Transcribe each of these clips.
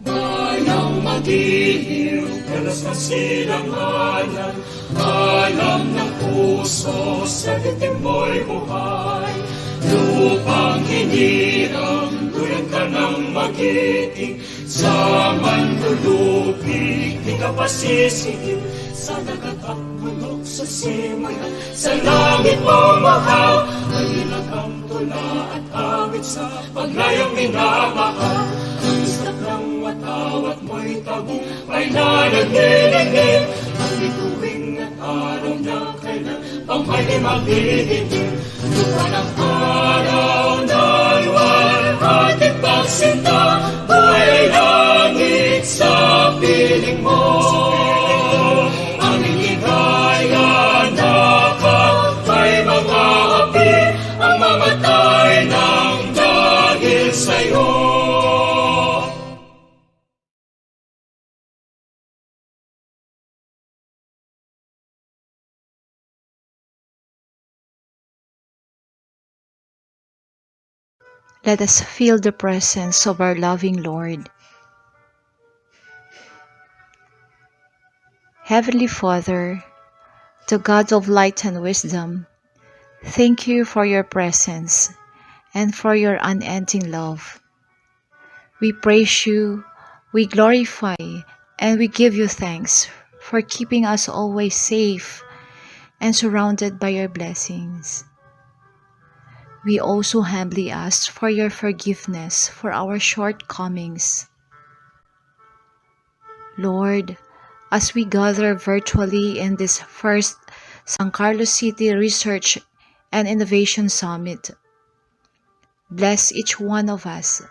Bayang magiliw, dalas na silanganan, alam ng puso, sa ditim mo'y buhay. Lupang hinirang, tulad ka ng magiting, sa manlulupi, di ka pasisigil, sa dagat at bulok, sa simula, sa langit mo mahal, mahilag ang tula at awit sa paglayang minamahal. Ang istak ng watawat mo'y tabu, ay nananilingin, ang bituing at araw na kailan, pang may magdidilim. Lupa ng araw na iwan, ating pagsinta, buhay ay langit sa piling mo. Aming ligaya na may mga api, ang mamatay ng dahil sa'yo. Let us feel the presence of our loving Lord. Heavenly Father, the God of light and wisdom, thank you for your presence and for your unending love. We praise you, we glorify, and we give you thanks for keeping us always safe and surrounded by your blessings. We also humbly ask for your forgiveness for our shortcomings. Lord, as we gather virtually in this first San Carlos City Research and Innovation Summit, bless each one of us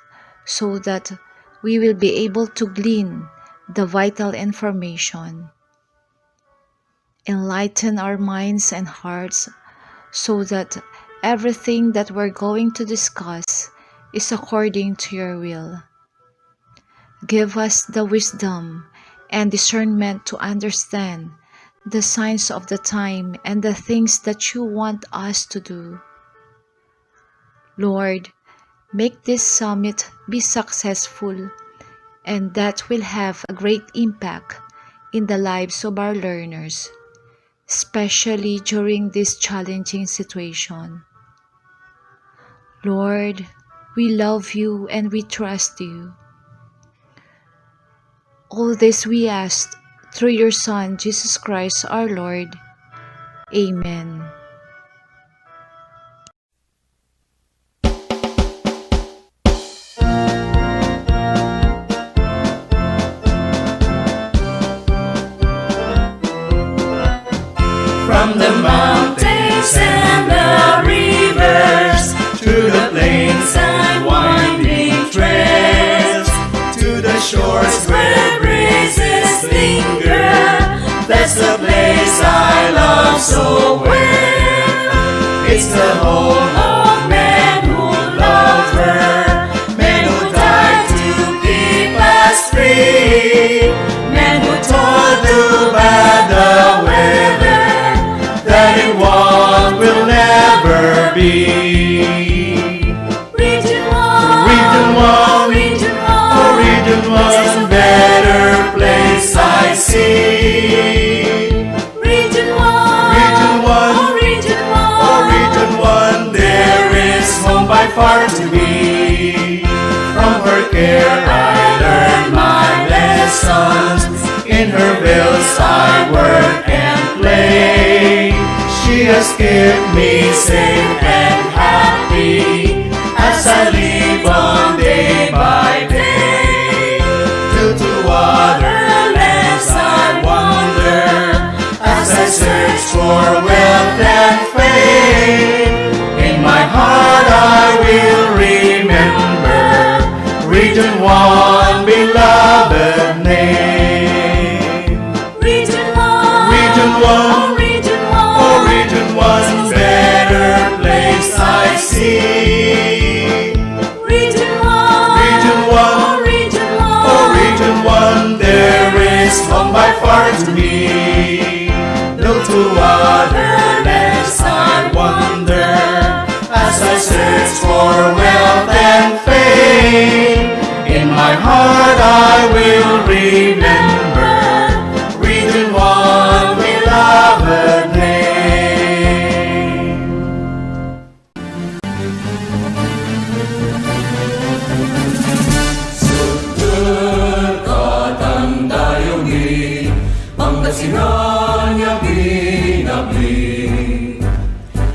so that we will be able to glean the vital information. Enlighten our minds and hearts so that everything that we're going to discuss is according to your will. Give us the wisdom and discernment to understand the signs of the time and the things that you want us to do. Lord, make this summit be successful and that will have a great impact in the lives of our learners, especially during this challenging situation. Lord, we love you and we trust you. All this we ask through your Son, Jesus Christ our Lord. Amen. From the mountains and the rivers, to the plains and winding trails, to the shores where breezes linger, that's the place I love so well. It's the home of men who love her, men who died to keep us free, men who told to bad the weather, that in one will never be. Region 1, Region 1, better place I see. Region 1, oh Region 1, there is home by far to be. From her care I learn my lessons, in her bills I work and play. She has kept me safe and happy as I live on day by day. To other lands I wander as I search for wealth and fame. In my heart I will remember Region 1, beloved name. Region 1, oh Region 1, better for wealth and fame. In my heart I will remember Region 1 beloved name. Sugod katandayongi Pangasinan niya binabli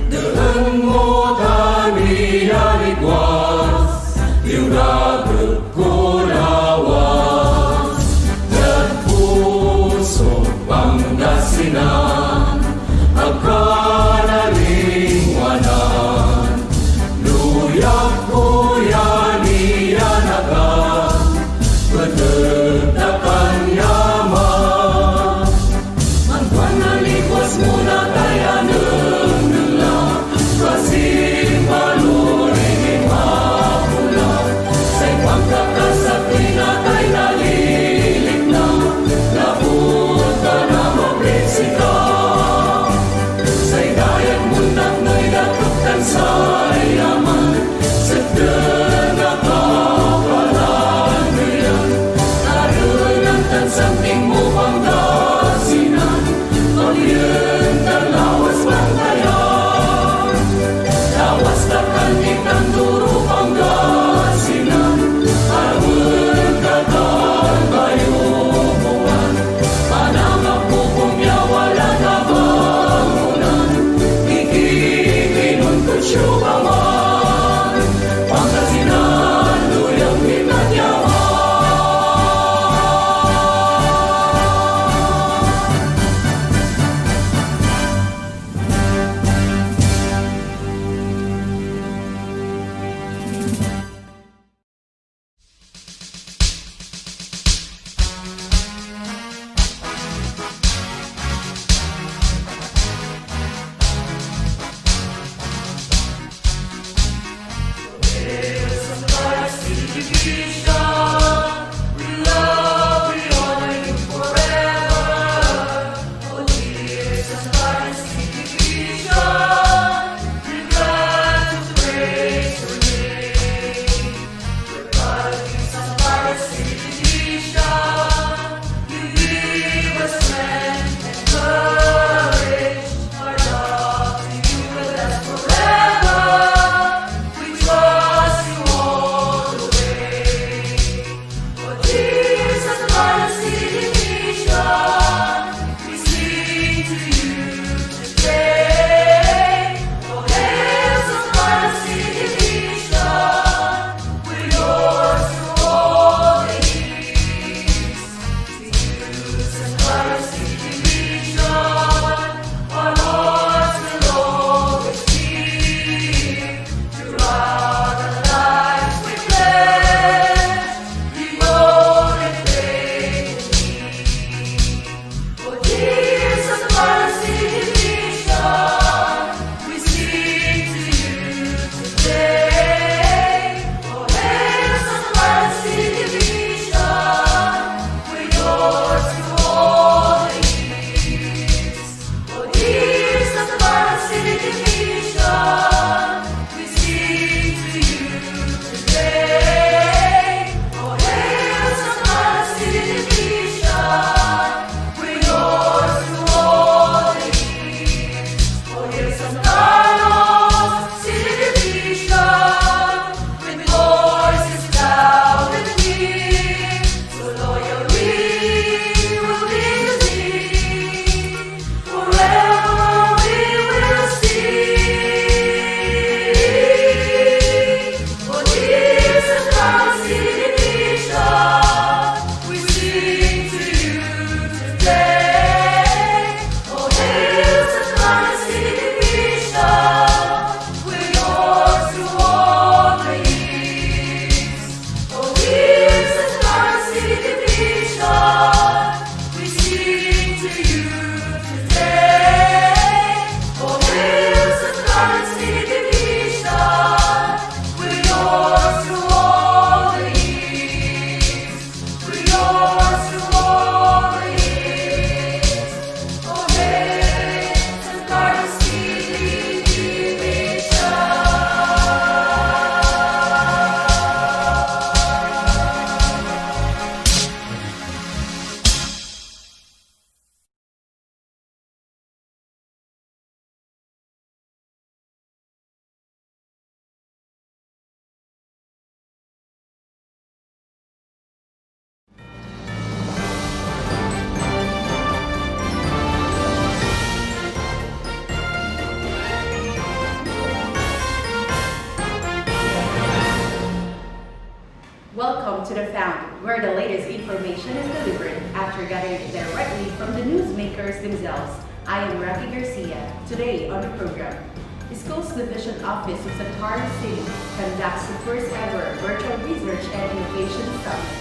Daan mo tani aligwas Liuragod ko lawas Nagpuso Pangasinan Agkanalingwanan Luyak ko yan iyanagan Bedegdakan yaman Ang buwan na likwas muna tayaneng nila Kasing baluring imapula Sa Welcome to The Found, where the latest information is delivered after gathering it directly from the newsmakers themselves. I am Rocky Garcia. Today on the program, the Schools Division Office of San Carlos City conducts the first ever virtual research and innovation summit.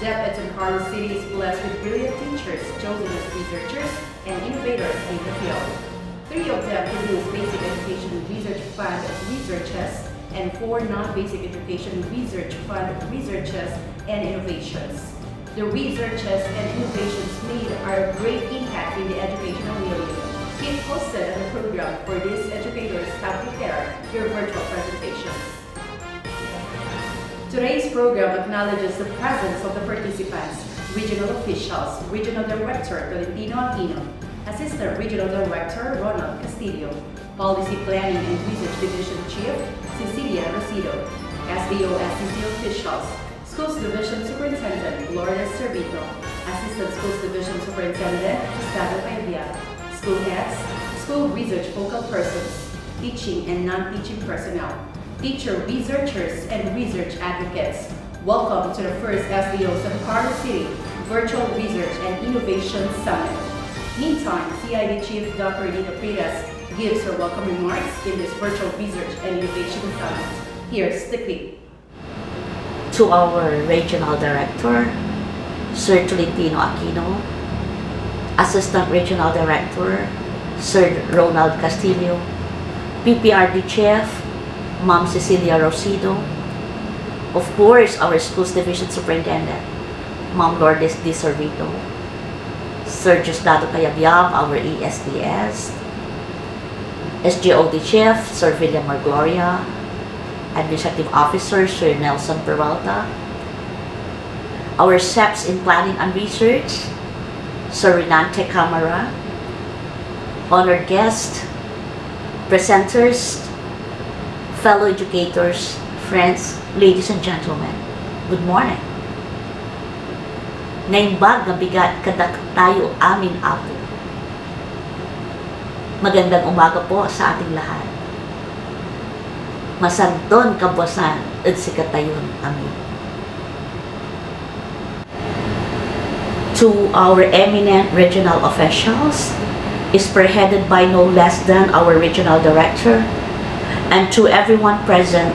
DEP at San Carlos City is blessed with brilliant teachers chosen as researchers and innovators in the field. 3 of them produce basic education research fund researches and 4 non-basic education research fund researches and innovations. The researches and innovations made are of great impact in the educational milieu. Keep posted on the program for these educators have prepared your virtual presentations. Today's program acknowledges the presence of the participants, regional officials, Regional Director Tolentino Aquino, Assistant Regional Director Ronald Castillo, Policy Planning and Research Division Chief Cecilia Rosido, SDO SCC officials, Schools Division Superintendent Lourdes Servito, Assistant Schools Division Superintendent Gustavo Paivia, school heads, school research focal persons, teaching and non-teaching personnel, teacher researchers and research advocates. Welcome to the first SDO San Carlos City Virtual Research and Innovation Summit. Meantime, CID Chief Dr. Nita Pridas gives her welcome remarks in this Virtual Research and Innovation Summit. Here's the clip. To our Regional Director, Sir Tolentino Aquino, Assistant Regional Director, Sir Ronald Castillo, PPRD Chief, Ma'am Cecilia Rosido, of course, our Schools Division Superintendent, Ma'am Lourdes D. Servito, Sir Diosdado Cayabyab, our ESDS, SGOD Chief, Sir William Margloria, Administrative Officer, Sir Nelson Peralta, our SEPs in Planning and Research, Sir Renante Camara, honored guests, presenters, fellow educators, friends, ladies and gentlemen, good morning. Naimbag na bigat kada tayo amin apo. Magandang umaga po sa ating lahat. Masanton kabuasan at sikatayon amin. To our eminent regional officials, is spearheaded by no less than our regional director, and to everyone present,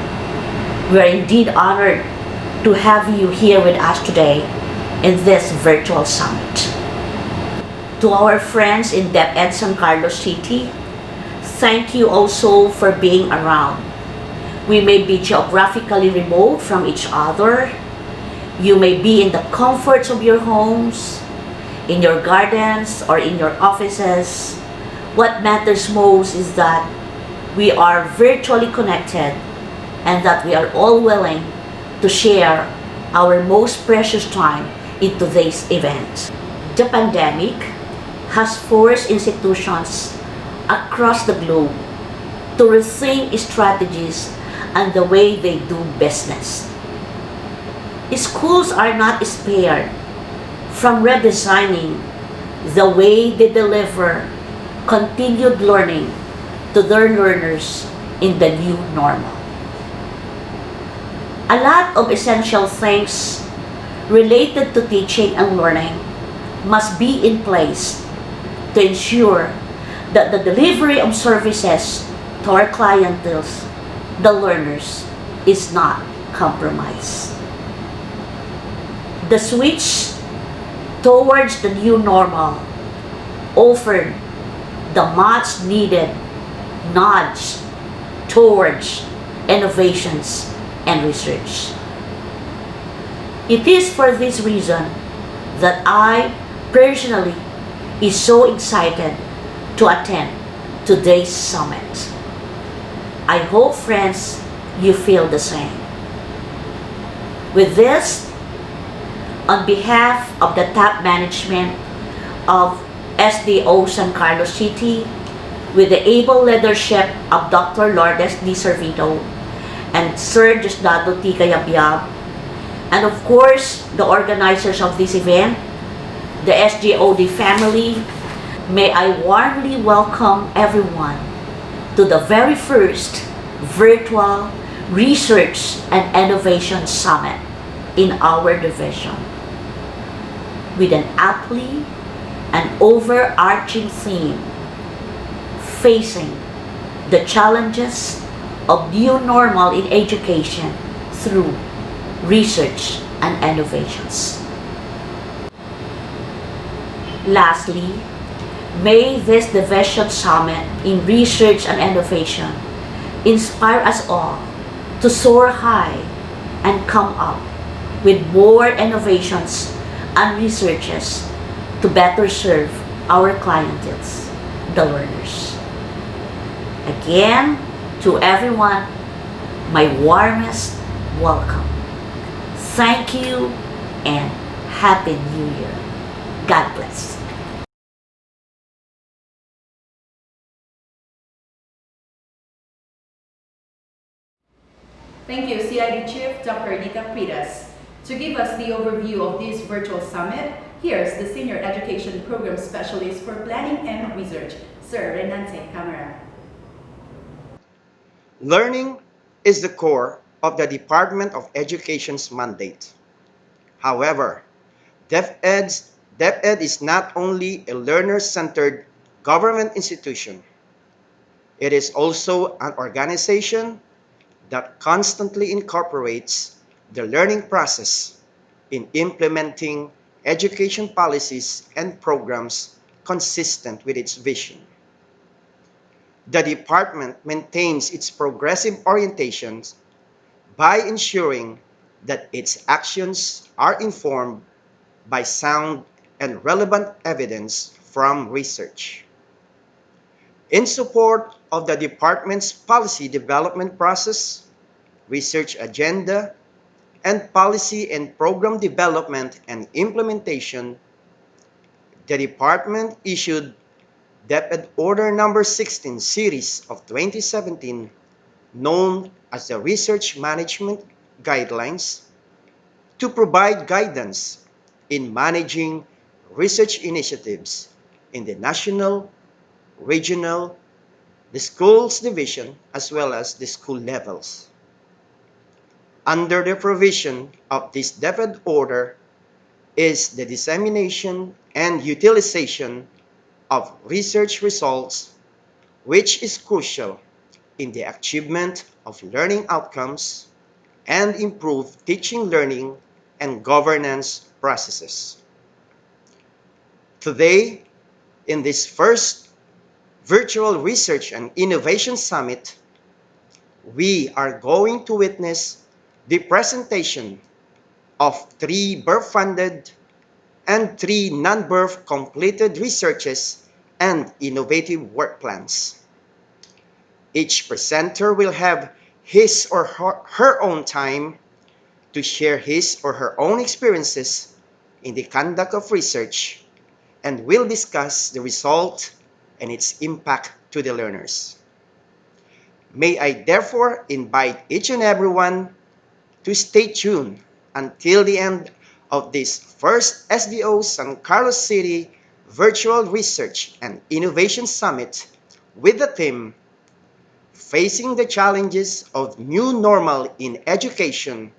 we are indeed honored to have you here with us today in this virtual summit. To our friends in DepEd San Carlos City, thank you also for being around. We may be geographically remote from each other. You may be in the comforts of your homes, in your gardens, or in your offices. What matters most is that we are virtually connected and that we are all willing to share our most precious time in today's event. The pandemic has forced institutions across the globe to rethink strategies and the way they do business. Schools are not spared from redesigning the way they deliver continued learning to their learners in the new normal. A lot of essential things related to teaching and learning must be in place to ensure that the delivery of services to our clientele, the learners, is not compromised. The switch towards the new normal offered the much needed nudge towards innovations and research. It is for this reason that I personally is so excited to attend today's summit. I hope, friends, you feel the same. With this, on behalf of the top management of SDO San Carlos City, with the able leadership of Dr. Lourdes D. Servito and Sir Diosdado T. Cayabyab, and of course, the organizers of this event, the SGOD family, may I warmly welcome everyone to the very first Virtual Research and Innovation Summit in our division with an aptly and overarching theme facing the challenges of new normal in education through research and innovations. Lastly, may this division summit in research and innovation inspire us all to soar high and come up with more innovations and researches to better serve our clientele, the learners. Again, to everyone, my warmest welcome. Thank you and Happy New Year. God bless. Thank you, CID Chief Dr. Dita Pridas. To give us the overview of this virtual summit, here's the Senior Education Program Specialist for Planning and Research, Sir Renante Camara. Learning is the core of the Department of Education's mandate. However, DepEd is not only a learner-centered government institution. It is also an organization that constantly incorporates the learning process in implementing education policies and programs consistent with its vision. The department maintains its progressive orientations by ensuring that its actions are informed by sound and relevant evidence from research. In support of the department's policy development process, research agenda, and policy and program development and implementation, the department issued DepEd Order No. 16 Series of 2017, known as the Research Management Guidelines, to provide guidance in managing research initiatives in the national, regional, the schools division, as well as the school levels. Under the provision of this DepEd order is the dissemination and utilization of research results, which is crucial in the achievement of learning outcomes and improved teaching, learning, and governance processes. Today, in this first Virtual Research and Innovation Summit, we are going to witness the presentation of 3 birth-funded and 3 non-birth completed researches and innovative work plans. Each presenter will have his or her own time to share his or her own experiences in the conduct of research and will discuss the result and its impact to the learners. May I therefore invite each and everyone to stay tuned until the end of this first SDO San Carlos City Virtual Research and Innovation Summit with the theme Facing the Challenges of New Normal in Education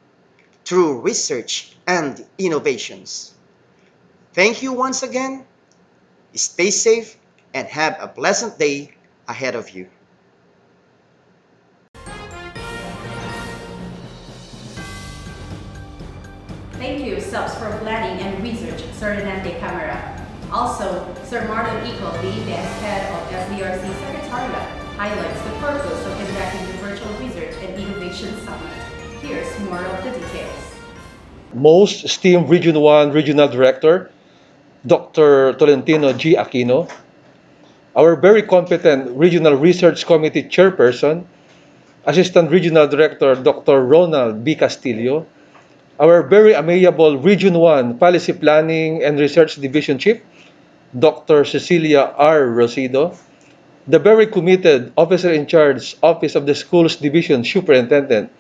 Through Research and Innovations. Thank you once again. Stay safe and have a pleasant day ahead of you. Thank you, Subs for Planning and Research, Sir Renante Camara. Also, Sir Marlon Icol, the event's head of SDRC Secretariat, highlights the purpose of conducting the Virtual Research and Innovation Summit. Here's more of the details. Most esteemed Region 1 Regional Director, Dr. Tolentino G. Aquino, our very competent Regional Research Committee Chairperson, Assistant Regional Director, Dr. Ronald B. Castillo, our very amiable Region 1 Policy Planning and Research Division Chief, Dr. Cecilia R. Rosido, the very committed Officer in Charge, Office of the Schools Division Superintendent,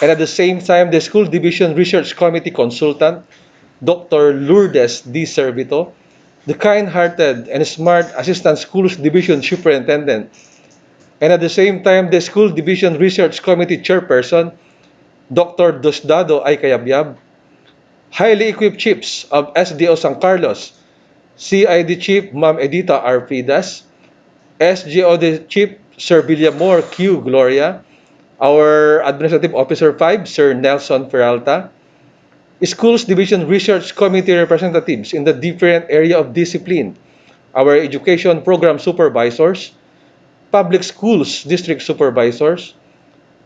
and at the same time, the School Division Research Committee Consultant, Dr. Lourdes D. Servito, the kind-hearted and smart Assistant Schools Division Superintendent, and at the same time, the School Division Research Committee Chairperson, Dr. Diosdado I. Cayabyab, highly equipped chiefs of SDO San Carlos, CID Chief Ma'am Edita R. Fridas, SGOD Chief Sir Villamor Q. Gloria, our Administrative Officer 5, Sir Nelson Peralta, Schools Division Research Committee representatives in the different area of discipline, our education program supervisors, public schools district supervisors,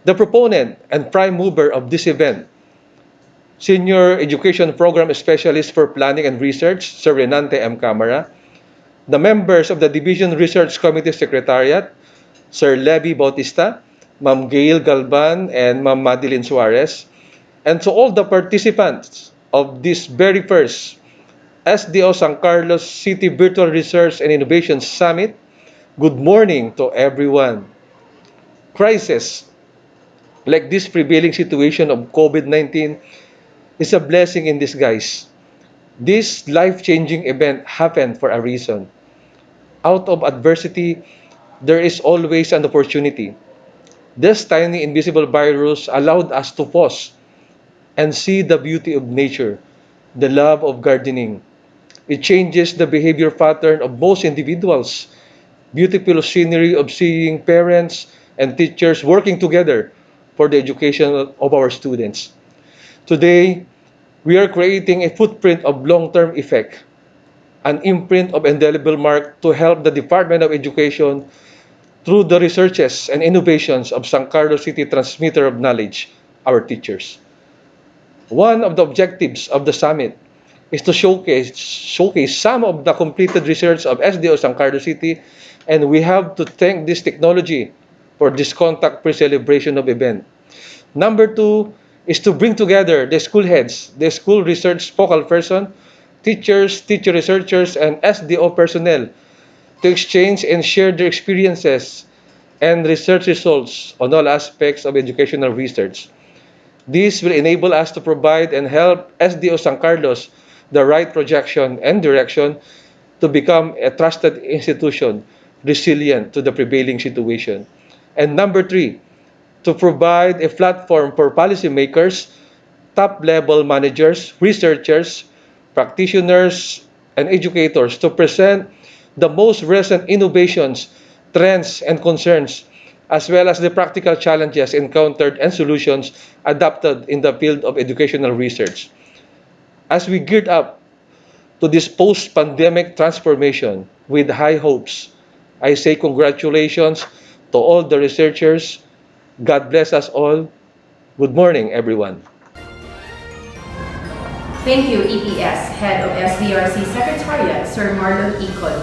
the proponent and prime mover of this event, Senior Education Program Specialist for Planning and Research, Sir Renante M. Camara, the members of the Division Research Committee Secretariat, Sir Levy Bautista, Ma'am Gail Galban, and Ma'am Madeline Suarez, and to all the participants of this very first SDO San Carlos City Virtual Research and Innovation Summit, good morning to everyone. Crisis like this prevailing situation of COVID-19 is a blessing in disguise. This life-changing event happened for a reason. Out of adversity, there is always an opportunity. This tiny invisible virus allowed us to pause and see the beauty of nature, the love of gardening. It changes the behavior pattern of most individuals. Beautiful scenery of seeing parents and teachers working together for the education of our students. Today, we are creating a footprint of long-term effect, an imprint of indelible mark to help the Department of Education through the researches and innovations of San Carlos City Transmitter of Knowledge, our teachers. One of the objectives of the summit is to showcase some of the completed research of SDO San Carlos City, and we have to thank this technology for this contact-free celebration of event. Number two is to bring together the school heads, the school research focal person, teachers, teacher researchers, and SDO personnel to exchange and share their experiences and research results on all aspects of educational research. This will enable us to provide and help SDO San Carlos the right projection and direction to become a trusted institution resilient to the prevailing situation. And number three, to provide a platform for policymakers, top-level managers, researchers, practitioners, and educators to present the most recent innovations, trends, and concerns, as well as the practical challenges encountered and solutions adopted in the field of educational research. As we geared up to this post-pandemic transformation with high hopes, I say congratulations to all the researchers. God bless us all. Good morning, everyone. Thank you, EPS, Head of SDRC Secretariat, Sir Marlon Icon.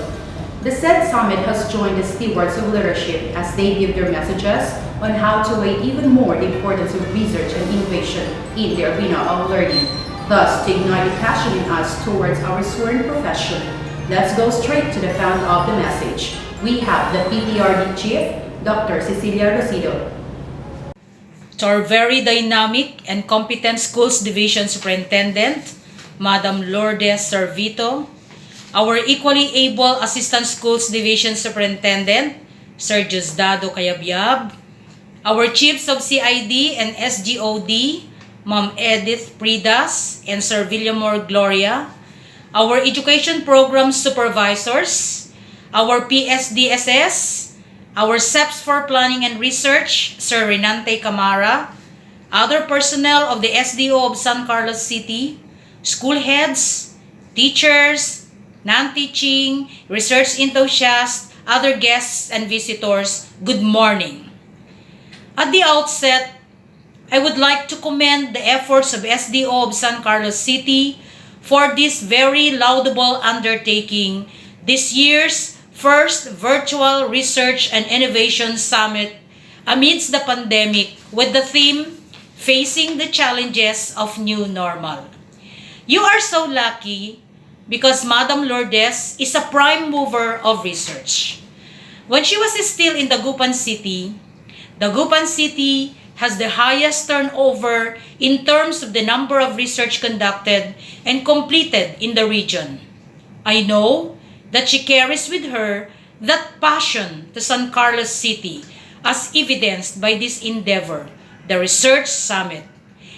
The said summit has joined the stewards of leadership as they give their messages on how to weigh even more the importance of research and innovation in the arena of learning, thus to ignite the passion in us towards our sworn profession. Let's go straight to the fount of the message. We have the PTRD Chief, Dr. Cecilia Rosido. To our very dynamic and competent Schools Division Superintendent, Madam Lourdes Servito, our equally able Assistant Schools Division Superintendent, Sir Diosdado Cayabyab, our Chiefs of CID and SGOD, Ma'am Edith Pridas and Sir Villamor Gloria, our Education Program Supervisors, our PSDSS, our SEPs for Planning and Research, Sir Renante Camara, other personnel of the SDO of San Carlos City, school heads, teachers, non-teaching, research enthusiasts, other guests and visitors, good morning. At the outset, I would like to commend the efforts of SDO of San Carlos City for this very laudable undertaking, this year's first virtual research and innovation summit amidst the pandemic with the theme, Facing the Challenges of New Normal. You are so lucky because Madam Lourdes is a prime mover of research. When she was still in Dagupan City has the highest turnover in terms of the number of research conducted and completed in the region. I know that she carries with her that passion to San Carlos City as evidenced by this endeavor, the Research Summit.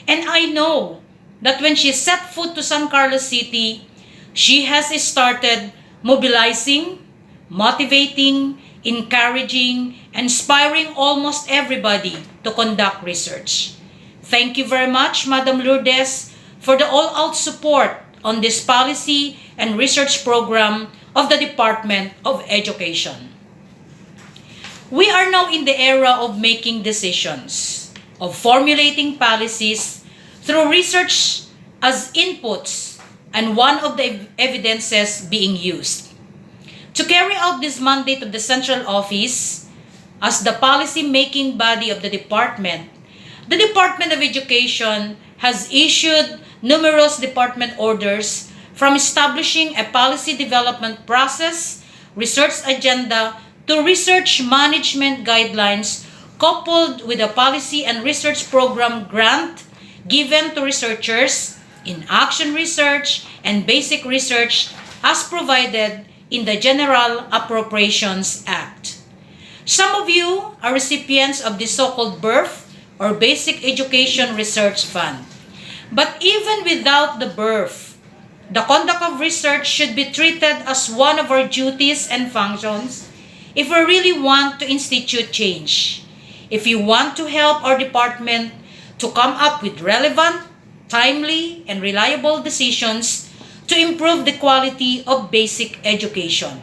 And I know that when she set foot to San Carlos City, she has started mobilizing, motivating, encouraging, and inspiring almost everybody to conduct research. Thank you very much, Madam Lourdes, for the all-out support on this policy and research program of the Department of Education. We are now in the era of making decisions, of formulating policies through research as inputs and one of the evidences being used. To carry out this mandate of the Central Office as the policy-making body of the Department of Education has issued numerous department orders from establishing a policy development process, research agenda, to research management guidelines coupled with a policy and research program grant given to researchers in action research and basic research as provided in the General Appropriations Act. Some of you are recipients of the so-called BERF or Basic Education Research Fund. But even without the BERF, the conduct of research should be treated as one of our duties and functions if we really want to institute change. If you want to help our department to come up with relevant, timely, and reliable decisions to improve the quality of basic education.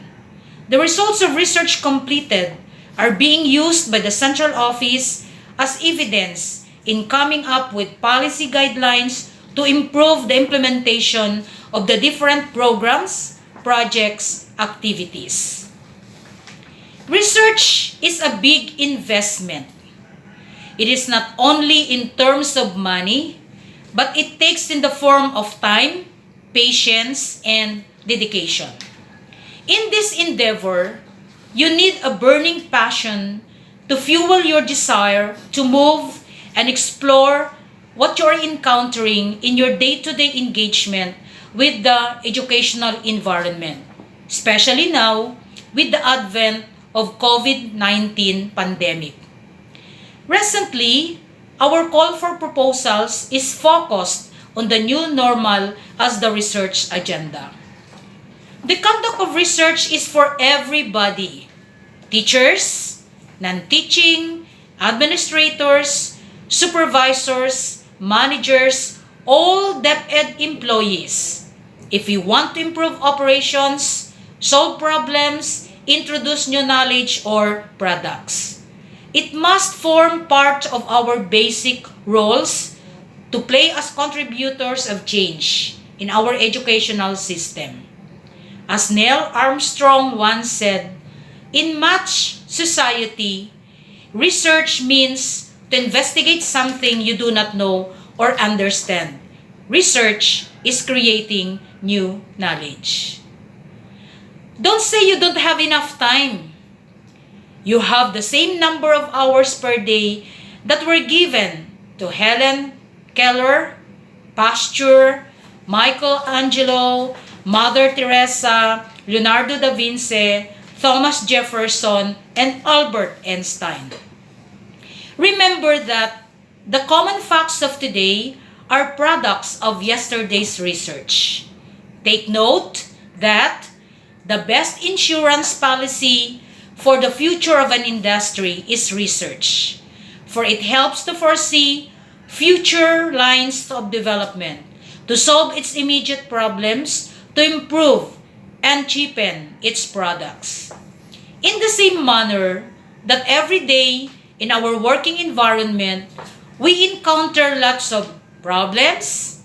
The results of research completed are being used by the Central Office as evidence in coming up with policy guidelines to improve the implementation of the different programs, projects, activities. Research is a big investment. It is not only in terms of money, but it takes in the form of time, patience, and dedication. In this endeavor, you need a burning passion to fuel your desire to move and explore what you are encountering in your day-to-day engagement with the educational environment, especially now with the advent of COVID-19 pandemic. Recently, our call for proposals is focused on the new normal as the research agenda. The conduct of research is for everybody: teachers, non-teaching, administrators, supervisors, managers, all DepEd employees. If we want to improve operations, solve problems, introduce new knowledge or products, it must form part of our basic roles to play as contributors of change in our educational system. As Neil Armstrong once said, in much society, research means to investigate something you do not know or understand. Research is creating new knowledge. Don't say you don't have enough time. You have the same number of hours per day that were given to Helen Keller, Pasteur, Michelangelo, Mother Teresa, Leonardo da Vinci, Thomas Jefferson, and Albert Einstein. Remember that the common facts of today are products of yesterday's research. Take note that the best insurance policy for the future of an industry is research, for it helps to foresee future lines of development, to solve its immediate problems, to improve and cheapen its products. In the same manner that every day in our working environment, we encounter lots of problems,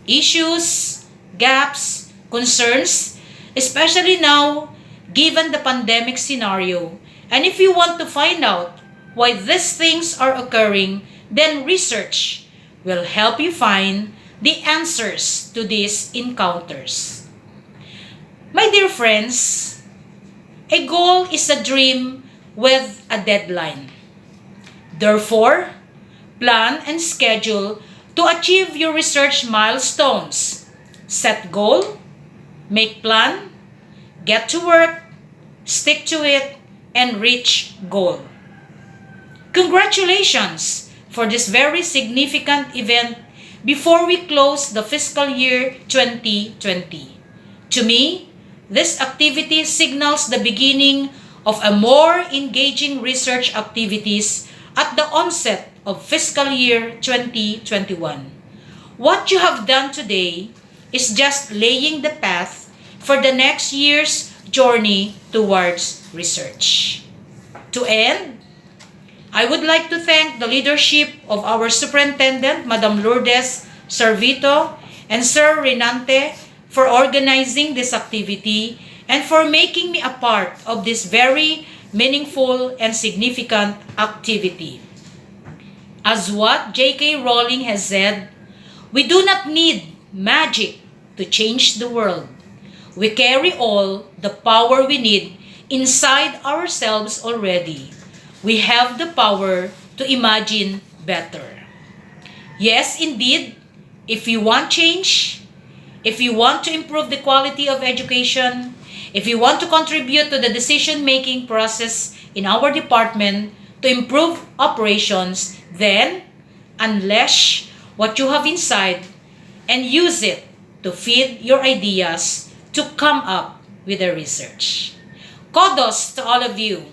issues, gaps, concerns, especially now given the pandemic scenario. And if you want to find out why these things are occurring, then research will help you find the answers to these encounters. My dear friends, a goal is a dream with a deadline. Therefore, plan and schedule to achieve your research milestones. Set goal, make plan, get to work, stick to it, and reach goal. Congratulations for this very significant event before we close the fiscal year 2020. To me, this activity signals the beginning of a more engaging research activities at the onset of fiscal year 2021. What you have done today is just laying the path for the next year's journey towards research. To end, I would like to thank the leadership of our Superintendent, Madam Lourdes Servito, and Sir Renante for organizing this activity and for making me a part of this very meaningful and significant activity. As what J.K. Rowling has said, we do not need magic to change the world. We carry all the power we need inside ourselves already. We have the power to imagine better. Yes, indeed, if you want change, if you want to improve the quality of education, if you want to contribute to the decision-making process in our department to improve operations, then unleash what you have inside and use it to feed your ideas to come up with the research. Kudos to all of you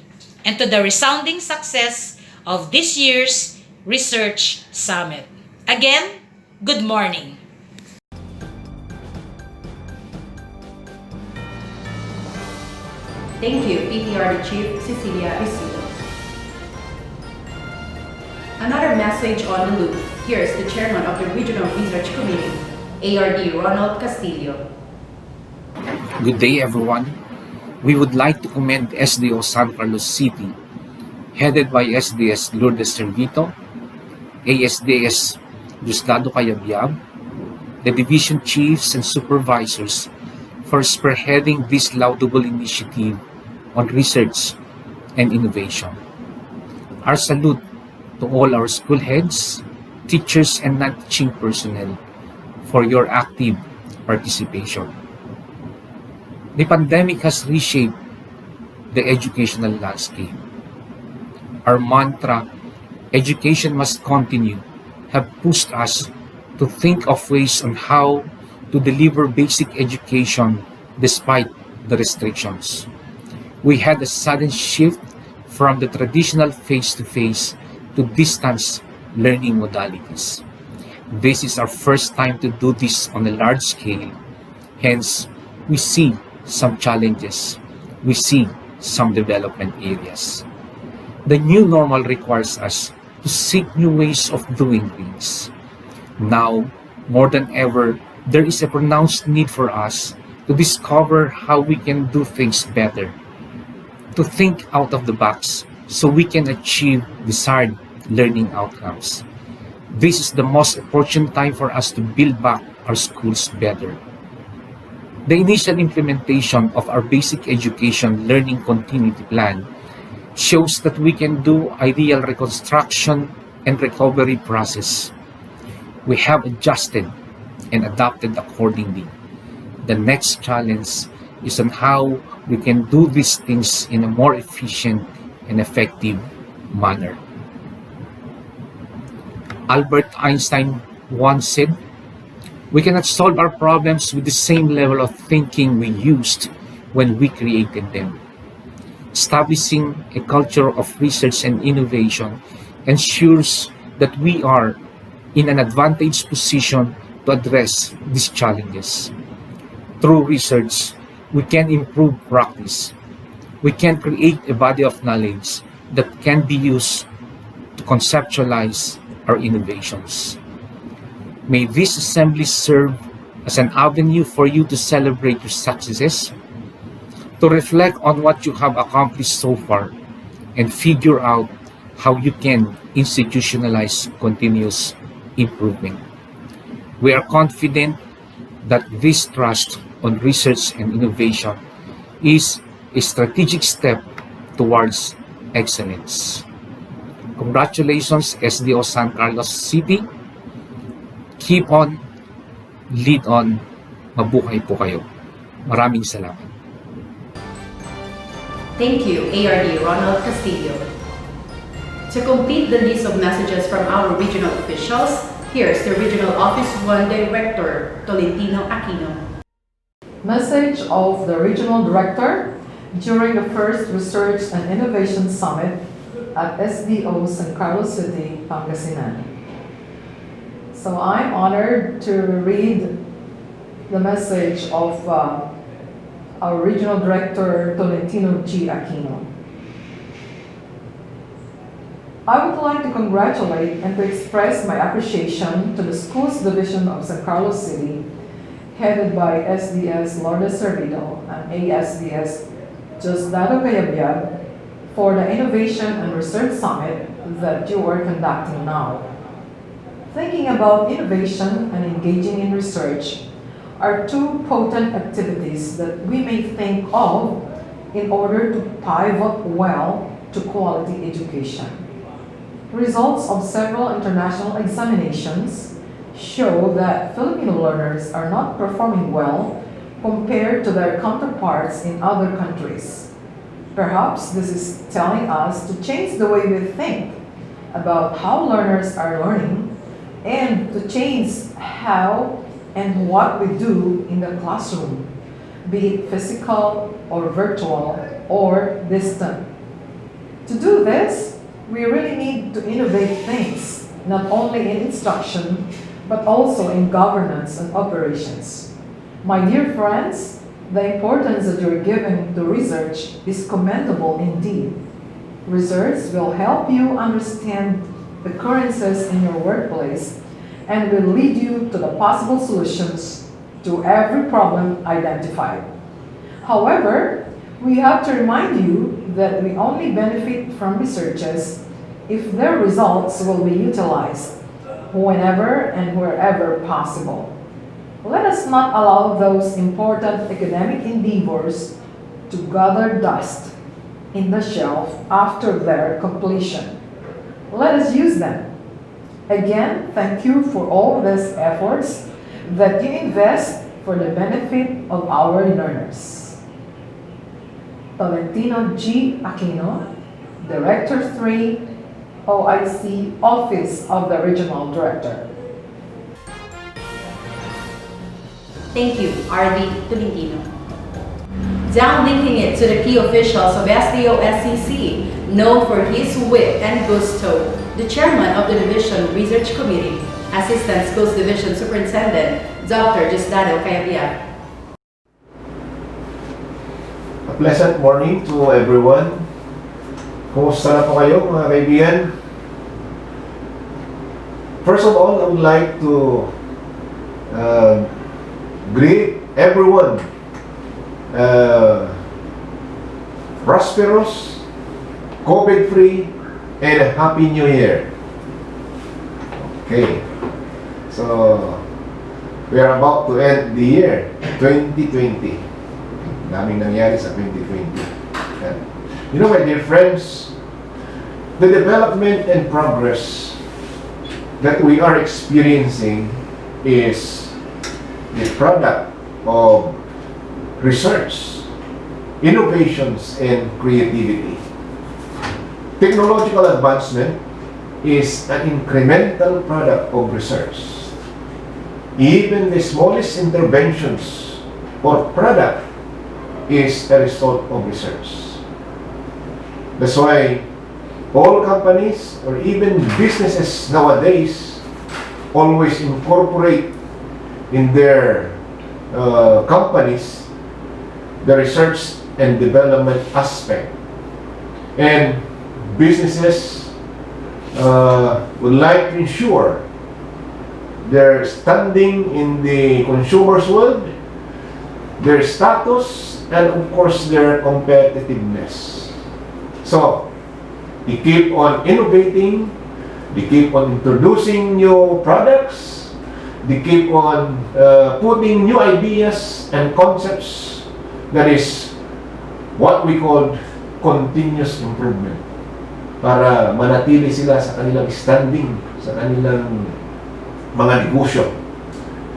and to the resounding success of this year's Research Summit. Again, good morning. Thank you, PTRD Chief Cecilia Isidro. Another message on the loop. Here's the chairman of the Regional Research Committee, ARD Ronald Castillo. Good day, everyone. We would like to commend SDO San Carlos City, headed by SDS Lourdes Servito, ASDS Diosdado Cayabyab, the division chiefs and supervisors for spearheading this laudable initiative on research and innovation. Our salute to all our school heads, teachers, and non-teaching personnel for your active participation. The pandemic has reshaped the educational landscape. Our mantra, education must continue, have pushed us to think of ways on how to deliver basic education despite the restrictions. We had a sudden shift from the traditional face-to-face to distance learning modalities. This is our first time to do this on a large scale. Hence, we see some challenges. We see some development areas. The new normal requires us to seek new ways of doing things. Now, more than ever, there is a pronounced need for us to discover how we can do things better, to think out of the box so we can achieve desired learning outcomes. This is the most opportune time for us to build back our schools better. The initial implementation of our basic education learning continuity plan shows that we can do ideal reconstruction and recovery process. We have adjusted and adapted accordingly. The next challenge is on how we can do these things in a more efficient and effective manner. Albert Einstein once said, "We cannot solve our problems with the same level of thinking we used when we created them." Establishing a culture of research and innovation ensures that we are in an advantaged position to address these challenges. Through research, we can improve practice. We can create a body of knowledge that can be used to conceptualize our innovations. May this assembly serve as an avenue for you to celebrate your successes, to reflect on what you have accomplished so far, and figure out how you can institutionalize continuous improvement. We are confident that this trust on research and innovation is a strategic step towards excellence. Congratulations, SDO San Carlos City. Keep on, lead on, mabuhay po kayo. Maraming salamat. Thank you, ARD Ronald Castillo. To complete the list of messages from our regional officials, Here's the Regional Office 1 Director, Tolentino Aquino. Message of the Regional Director during the first Research and Innovation Summit at SDO San Carlos City, Pangasinan. So I'm honored to read the message of our Regional Director, Tolentino G. Aquino. I would like to congratulate and to express my appreciation to the Schools Division of San Carlos City, headed by SDS Lourdes Cervito and ASDS Diosdado Cayabyab, for the Innovation and Research Summit that you are conducting now. Thinking about innovation and engaging in research are two potent activities that we may think of in order to pivot well to quality education. Results of several international examinations show that Filipino learners are not performing well compared to their counterparts in other countries. Perhaps this is telling us to change the way we think about how learners are learning and to change how and what we do in the classroom, be it physical or virtual or distant. To do this, we really need to innovate things, not only in instruction, but also in governance and operations. My dear friends, the importance that you're giving to research is commendable indeed. Research will help you understand the occurrences in your workplace and will lead you to the possible solutions to every problem identified. However, we have to remind you that we only benefit from researches if their results will be utilized whenever and wherever possible. Let us not allow those important academic endeavors to gather dust in the shelf after their completion. Let us use them. Again, thank you for all these efforts that you invest for the benefit of our learners. Tolentino G. Aquino, Director 3, OIC, Office of the Regional Director. Thank you, RD Tolentino. Downlinking it to the key officials of SDO SCC, known for his wit and gusto, the Chairman of the Division Research Committee, Assistant Schools Division Superintendent, Dr. Diosdado Cayabyab. A pleasant morning to everyone. Kumusta na po kayo mga kaibigan? First of all, I would like to greet everyone prosperous, COVID-free, and a Happy New Year. Okay, so we are about to end the year 2020. Daming nangyari sa 2020. And, you know, my dear friends, the development and progress that we are experiencing is the product of research, innovations, and creativity. Technological advancement is an incremental product of research. Even the smallest interventions or product is a result of research. That's why all companies or even businesses nowadays always incorporate in their companies the research and development aspect. And businesses would like to ensure their standing in the consumer's world, their status, and of course their competitiveness. So they keep on innovating, they keep on introducing new products, they keep on putting new ideas and concepts. That is what we call continuous improvement, para manatili sila sa kanilang standing, sa kanilang mga negosyo.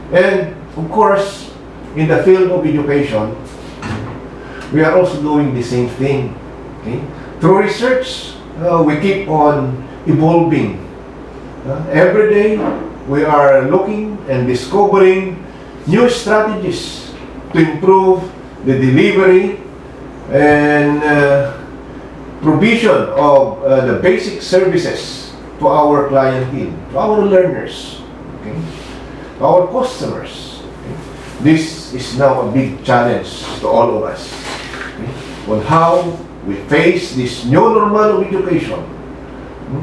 And of course, in the field of education, we are also doing the same thing. Okay? Through research, we keep on evolving. Every day, we are looking and discovering new strategies to improve the delivery and provision of the basic services to our clientele, to our learners, okay, to our customers. Okay. This is now a big challenge to all of us, okay, on how we face this new normal of education,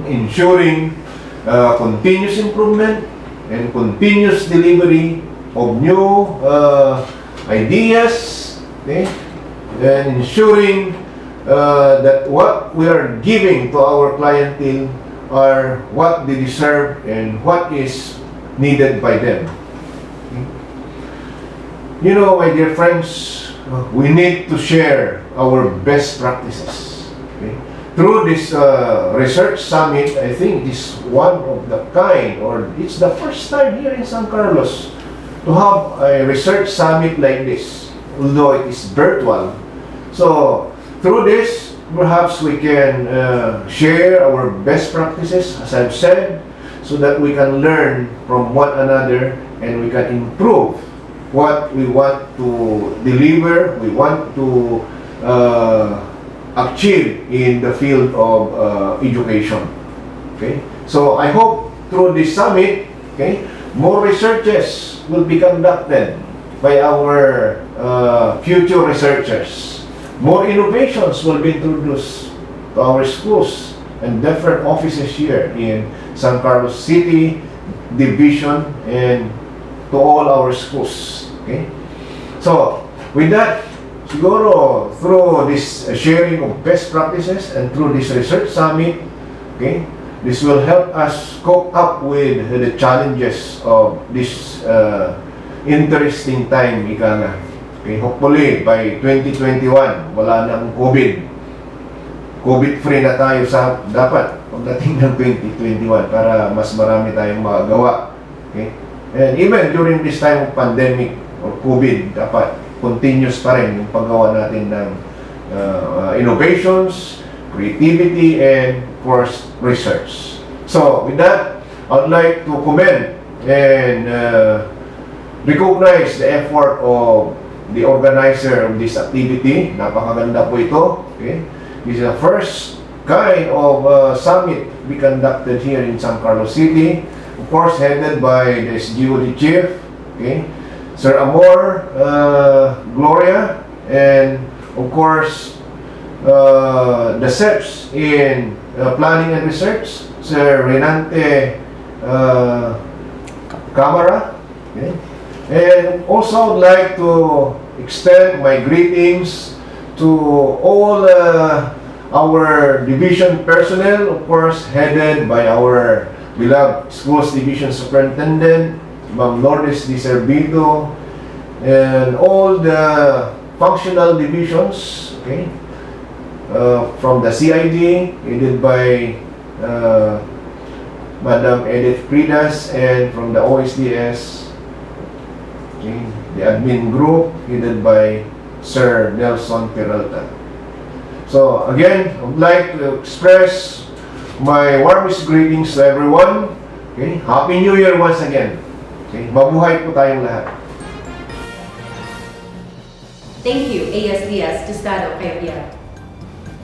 ensuring continuous improvement and continuous delivery of new ideas, okay, and ensuring that what we are giving to our clientele are what they deserve and what is needed by them. Okay. You know, my dear friends, we need to share our best practices. Okay. Through this research summit, I think this one of the kind, or it's the first time here in San Carlos to have a research summit like this, although it is virtual. So through this, perhaps we can share our best practices, as I've said, so that we can learn from one another and we can improve what we want to deliver, we want to achieve in the field of education. Okay? So I hope through this summit, okay, more researches will be conducted by our future researchers. More innovations will be introduced to our schools and different offices here in San Carlos City, Division, and to all our schools. Okay? So, with that, siguro through this sharing of best practices and through this research summit, okay, this will help us cope up with the challenges of this interesting time, ika nga. Okay, hopefully by 2021 wala nang COVID. COVID-free na tayo sa dapat pagdating ng 2021 para mas marami tayong magagawa. Okay? And even during this time of pandemic or COVID, dapat continuous pa rin yung paggawa natin ng innovations, creativity, and of course, research. So, with that, I would like to commend and recognize the effort of the organizer of this activity. Napakaganda po ito. Okay? This is the first kind of summit we conducted here in San Carlos City. Of course, headed by the SDO chief, okay, Sir Amor, Gloria, and of course, the SEPs in planning and research, Sir Renante Camara. Okay? And also, I'd like to extend my greetings to all our division personnel, of course, headed by our beloved Schools Division Superintendent, Ma'am Lourdes Di Servido, and all the functional divisions, okay, from the CID, headed by Madam Edith Pridas, and from the OSDS, okay, the admin group headed by Sir Nelson Peralta. So again, I would like to express my warmest greetings to everyone. Okay, Happy New Year once again. Okay, mabuhay po tayong lahat. Thank you, ASDS Estado Kaya.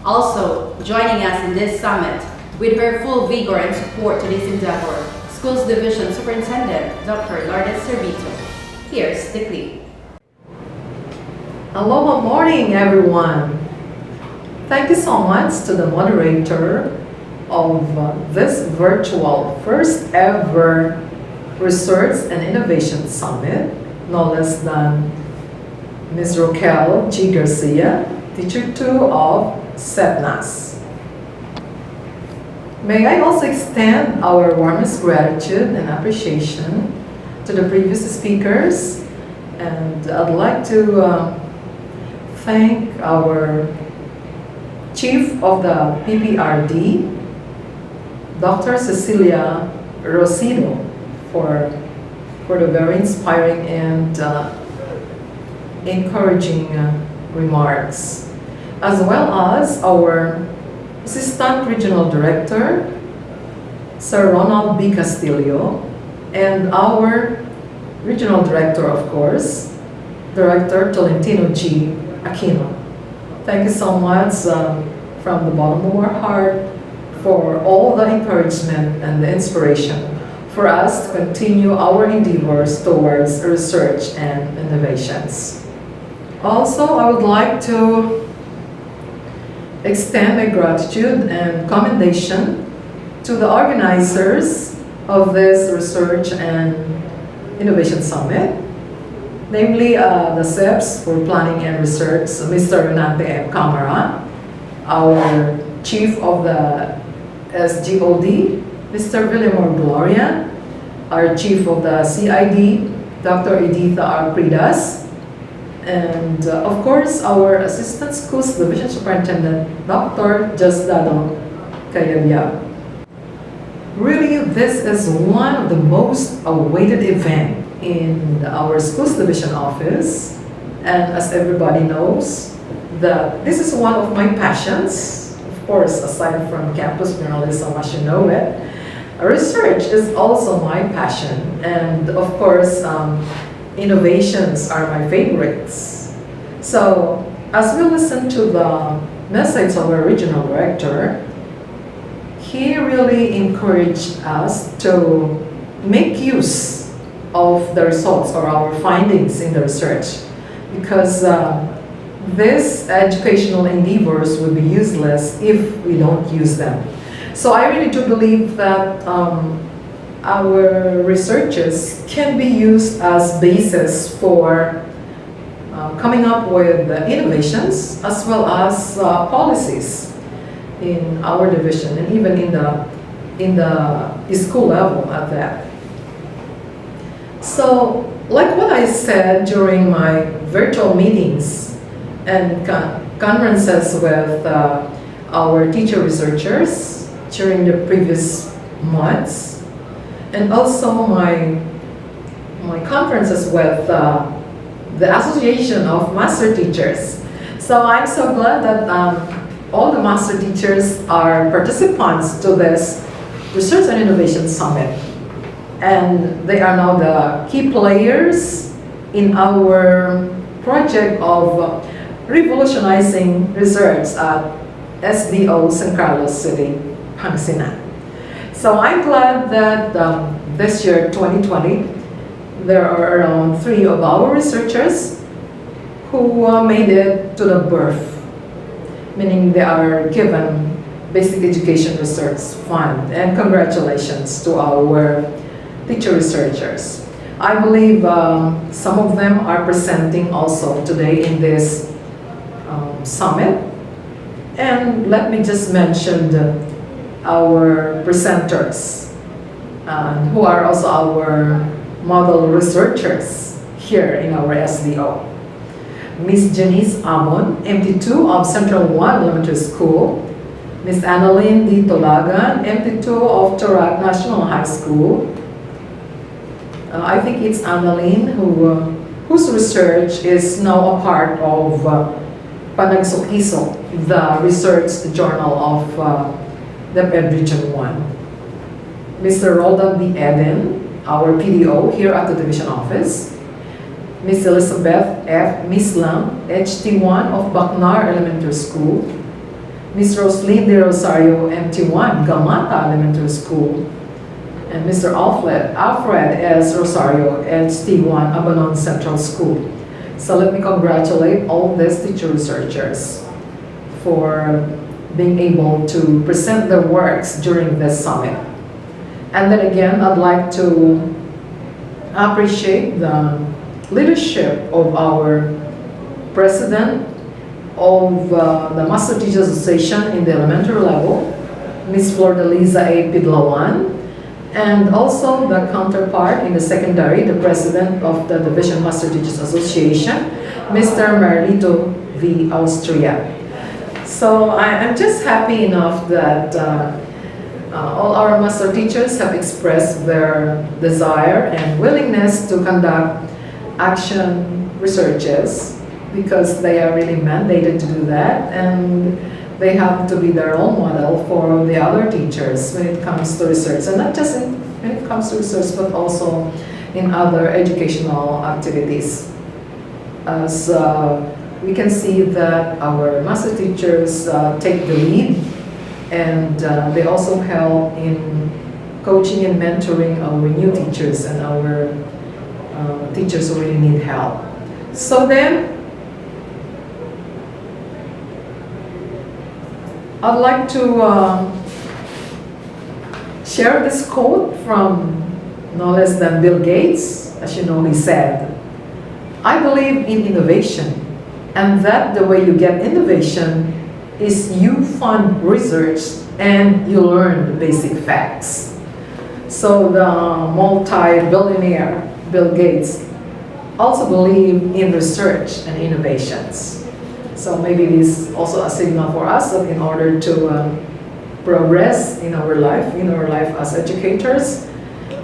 Also, joining us in this summit with her full vigor and support to this endeavor, Schools Division Superintendent Dr. Lourdes Servito. Here's the clip. Hello, good morning, everyone. Thank you so much to the moderator of this virtual first ever Research and Innovation Summit, no less than Ms. Roquel G. Garcia, Teacher 2 of SEPNAS. May I also extend our warmest gratitude and appreciation to the previous speakers, and I'd like to thank our Chief of the PPRD, Dr. Cecilia Rosido, for the very inspiring and encouraging remarks, as well as our Assistant Regional Director, Sir Ronald B. Castillo, and our regional director, of course, Director Tolentino G. Aquino. Thank you so much from the bottom of our heart for all the encouragement and the inspiration for us to continue our endeavors towards research and innovations. Also, I would like to extend my gratitude and commendation to the organizers of this Research and Innovation Summit, namely the SEPs for Planning and Research, Mr. Renante M. Camara, our Chief of the SGOD, Mr. Villamor Gloria, our Chief of the CID, Dr. Editha R. Pridas, and of course, our Assistant Schools Division Superintendent, Dr. Justdado Kayabia. Really, this is one of the most awaited events in our Schools Division office, and as everybody knows, this is one of my passions. Of course, aside from campus journalism, as you know it, research is also my passion, and of course, innovations are my favorites. So, as we listen to the message of our regional director, he really encouraged us to make use of the results or our findings in the research, because these educational endeavors would be useless if we don't use them. So I really do believe that our researches can be used as basis for coming up with innovations as well as policies in our division and even in the school level at that. So, like what I said during my virtual meetings and conferences with our teacher researchers during the previous months, and also my conferences with the Association of Master Teachers. So I'm so glad that all the master teachers are participants to this Research and Innovation Summit. And they are now the key players in our project of revolutionizing research at SDO San Carlos City, Pangasinan. So I'm glad that this year, 2020, there are around 3 of our researchers who made it to the birth, meaning they are given Basic Education Research Fund. And congratulations to our teacher researchers. I believe some of them are presenting also today in this summit. And let me just mention our presenters, who are also our model researchers here in our SDO. Ms. Janice Amon, MT2 of Central 1 Elementary School. Ms. Annalyn D. Tolagan, MT2 of Torac National High School. I think it's Annalyn whose research is now a part of Panagsukiso, the research journal of the Ed Region 1. Mr. Roldan B. Eden, our PDO here at the division office. Ms. Elizabeth F. Mislam, HT1 of Bacnar Elementary School. Ms. Roslyn De Rosario, MT1, Gamata Elementary School. And Mr. Alfred S. Rosario, HT1, Abanon Central School. So let me congratulate all these teacher researchers for being able to present their works during this summit. And then again, I'd like to appreciate the leadership of our president of the Master Teachers Association in the elementary level, Ms. Flordeliza A. Pidlawan, and also the counterpart in the secondary, the president of the Division Master Teachers Association, Mr. Marlito V. Austria. So I'm just happy enough that all our master teachers have expressed their desire and willingness to conduct action researches, because they are really mandated to do that, and they have to be their role model for the other teachers when it comes to research, and not just when it comes to research, but also in other educational activities. As we can see that our master teachers take the lead, and they also help in coaching and mentoring our new teachers and our teachers who really need help. So then, I'd like to share this quote from no less than Bill Gates. As you know, he said, "I believe in innovation, and that the way you get innovation is you fund research and you learn the basic facts." So the multi-billionaire Bill Gates also believed in research and innovations. So maybe this is also a signal for us that in order to progress in our life as educators,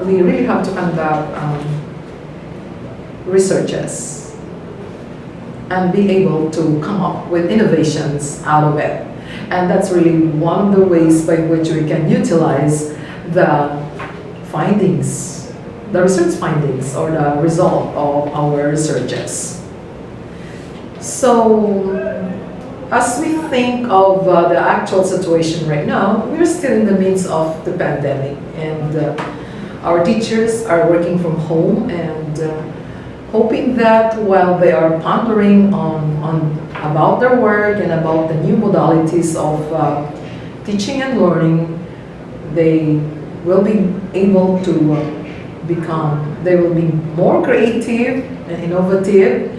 we really have to conduct researches and be able to come up with innovations out of it. And that's really one of the ways by which we can utilize the findings, the research findings or the result of our researches. So as we think of the actual situation right now, we're still in the midst of the pandemic, and our teachers are working from home and hoping that while they are pondering on about their work and about the new modalities of teaching and learning, they will be able to they will be more creative and innovative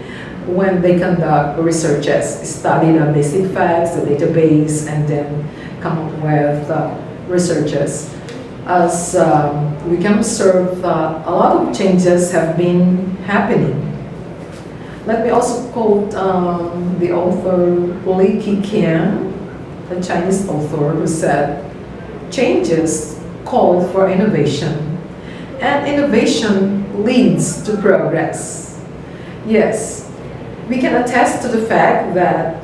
when they conduct researches, study the basic facts, the database, and then come up with researches. As we can observe, a lot of changes have been happening. Let me also quote the author Li Keqiang, a Chinese author, who said, "Changes call for innovation, and innovation leads to progress." Yes, we can attest to the fact that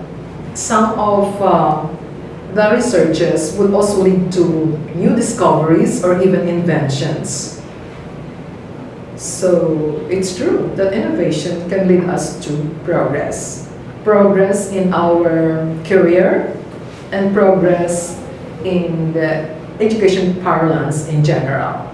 some of the researches would also lead to new discoveries or even inventions. So it's true that innovation can lead us to progress. Progress in our career and progress in the education parlance in general.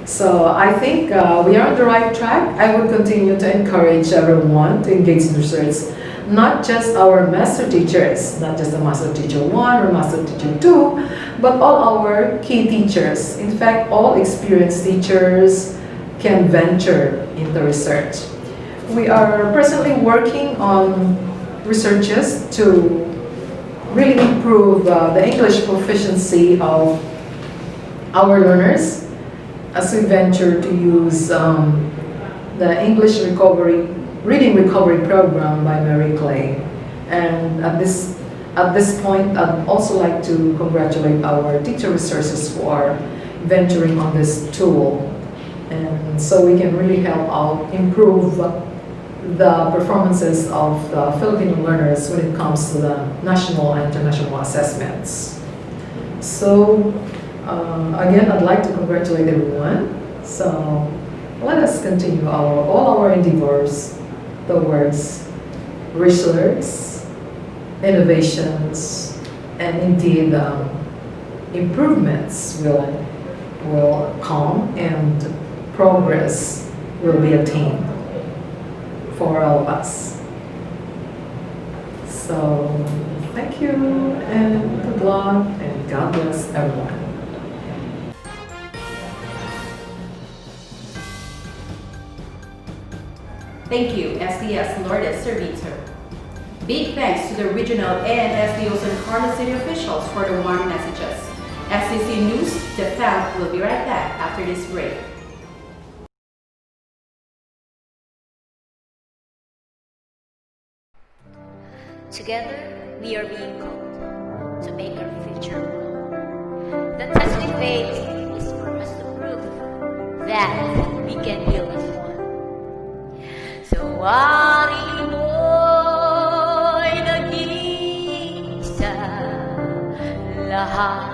So I think we are on the right track. I would continue to encourage everyone to engage in research, not just our master teachers, not just the master teacher 1 or master teacher 2, but all our key teachers. In fact, all experienced teachers can venture into research. We are presently working on researches to really improve the English proficiency of our learners, as we venture to use the English Reading Recovery Program by Mary Clay. And at this point, I'd also like to congratulate our teacher resources who are venturing on this tool. And so we can really help out improve the performances of the Filipino learners when it comes to the national and international assessments. So again, I'd like to congratulate everyone. So let us continue all our endeavors towards research, innovations, and indeed improvements will come and progress will be attained for all of us. So thank you and good luck and God bless everyone. Thank you, SDS Lourdes Servitor. Big thanks to the regional and SDO San Carlos City officials for the warm messages. SCC News, the FAM will be right back after this break. Together, we are being called to make our future grow. The test we face is for us to prove that we can build as one. So, wari mo'y nag-iisa lahat.